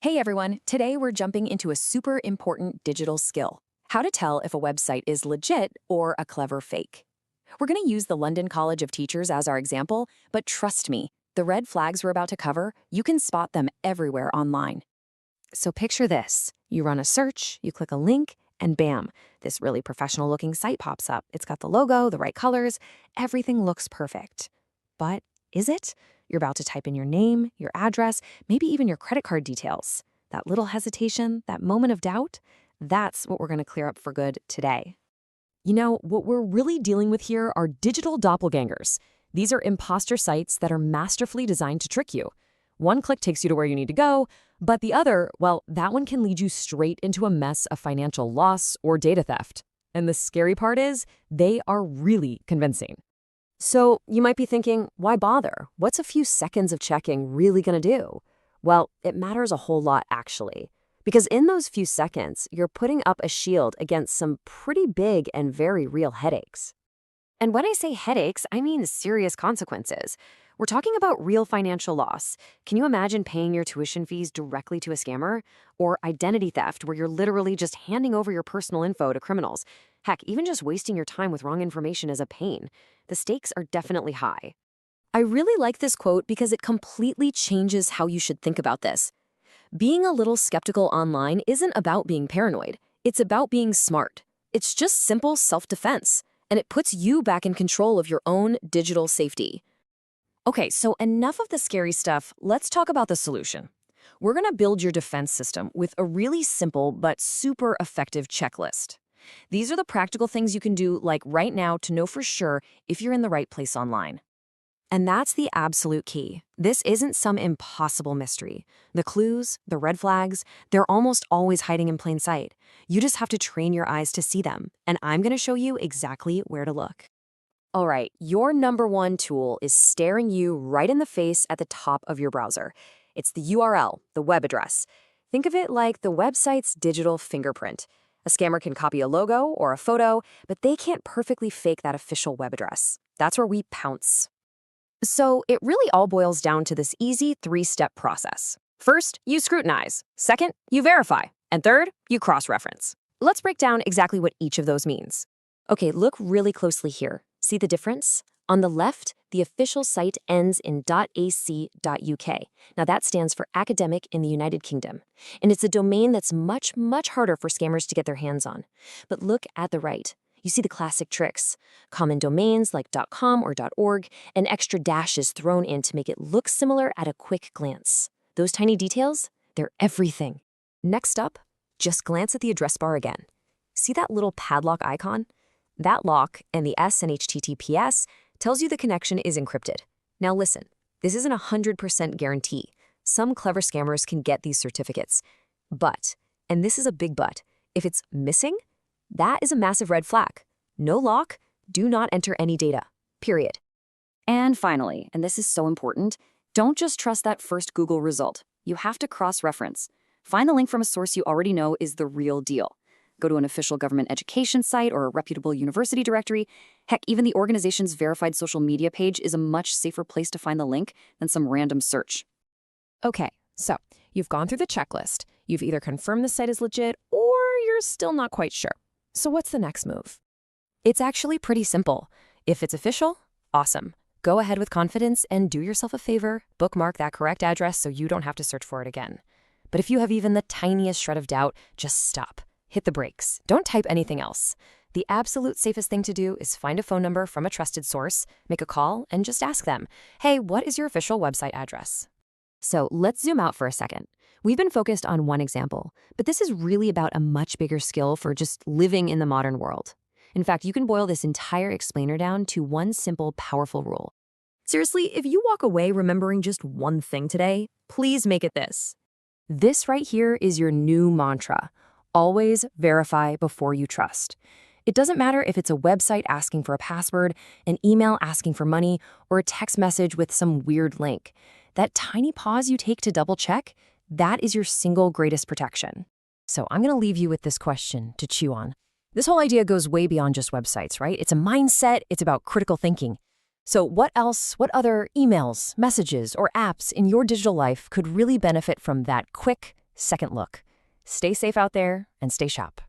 Hey everyone, today we're jumping into a super important digital skill: how to tell if a website is legit or a clever fake. We're going to use the London College of Teachers as our example, but trust me, the red flags we're about to cover, you can spot them everywhere online. So picture this. You run a search, you click a link, and bam, this really professional looking site pops up. It's got the logo, the right colors, everything looks perfect. But is it? You're about to type in your name, your address, maybe even your credit card details. That little hesitation, that moment of doubt, that's what we're going to clear up for good today. You know, what we're really dealing with here are digital doppelgangers. These are imposter sites that are masterfully designed to trick you. One click takes you to where you need to go, but the other, well, that one can lead you straight into a mess of financial loss or data theft. And the scary part is, they are really convincing. So you might be thinking, why bother? What's a few seconds of checking really going to do? Well, it matters a whole lot, actually. Because in those few seconds, you're putting up a shield against some pretty big and very real headaches. And when I say headaches, I mean serious consequences. We're talking about real financial loss. Can you imagine paying your tuition fees directly to a scammer? Or identity theft, where you're literally just handing over your personal info to criminals? Heck, even just wasting your time with wrong information is a pain. The stakes are definitely high. I really like this quote because it completely changes how you should think about this. Being a little skeptical online isn't about being paranoid. It's about being smart. It's just simple self-defense, and it puts you back in control of your own digital safety. Okay, so enough of the scary stuff. Let's talk about the solution. We're going to build your defense system with a really simple but super effective checklist. These are the practical things you can do, like right now, to know for sure if you're in the right place online. And that's the absolute key. This isn't some impossible mystery. The clues, the red flags, they're almost always hiding in plain sight. You just have to train your eyes to see them, and I'm going to show you exactly where to look. All right, your number one tool is staring you right in the face at the top of your browser. It's the URL, the web address. Think of it like the website's digital fingerprint. A scammer can copy a logo or a photo, but they can't perfectly fake that official web address. That's where we pounce. So it really all boils down to this easy three-step process. First, you scrutinize. Second, you verify. And third, you cross-reference. Let's break down exactly what each of those means. Okay, look really closely here. See the difference? On the left, the official site ends in .ac.uk. Now that stands for academic in the United Kingdom. And it's a domain that's much, much harder for scammers to get their hands on. But look at the right. You see the classic tricks. Common domains like .com or .org, and extra dashes thrown in to make it look similar at a quick glance. Those tiny details, they're everything. Next up, just glance at the address bar again. See that little padlock icon? That lock and the S in HTTPS tells you the connection is encrypted. Now listen, this isn't a 100% guarantee. Some clever scammers can get these certificates. But, and this is a big but, if it's missing, that is a massive red flag. No lock, do not enter any data, period. And finally, and this is so important, don't just trust that first Google result. You have to cross-reference. Find the link from a source you already know is the real deal. Go to an official government education site or a reputable university directory. Heck, even the organization's verified social media page is a much safer place to find the link than some random search. Okay, so you've gone through the checklist. You've either confirmed the site is legit or you're still not quite sure. So what's the next move? It's actually pretty simple. If it's official, awesome. Go ahead with confidence and do yourself a favor, bookmark that correct address so you don't have to search for it again. But if you have even the tiniest shred of doubt, just stop. Hit the brakes. Don't type anything else. The absolute safest thing to do is find a phone number from a trusted source, make a call, and just ask them, hey, what is your official website address? So let's zoom out for a second. We've been focused on one example, but this is really about a much bigger skill for just living in the modern world. In fact, you can boil this entire explainer down to one simple, powerful rule. Seriously, if you walk away remembering just one thing today, please make it this. This right here is your new mantra. Always verify before you trust. It doesn't matter if it's a website asking for a password, an email asking for money, or a text message with some weird link. That tiny pause you take to double check, that is your single greatest protection. So I'm going to leave you with this question to chew on. This whole idea goes way beyond just websites, right? It's a mindset. It's about critical thinking. So what other emails, messages, or apps in your digital life could really benefit from that quick, second look. Stay safe out there and stay shop.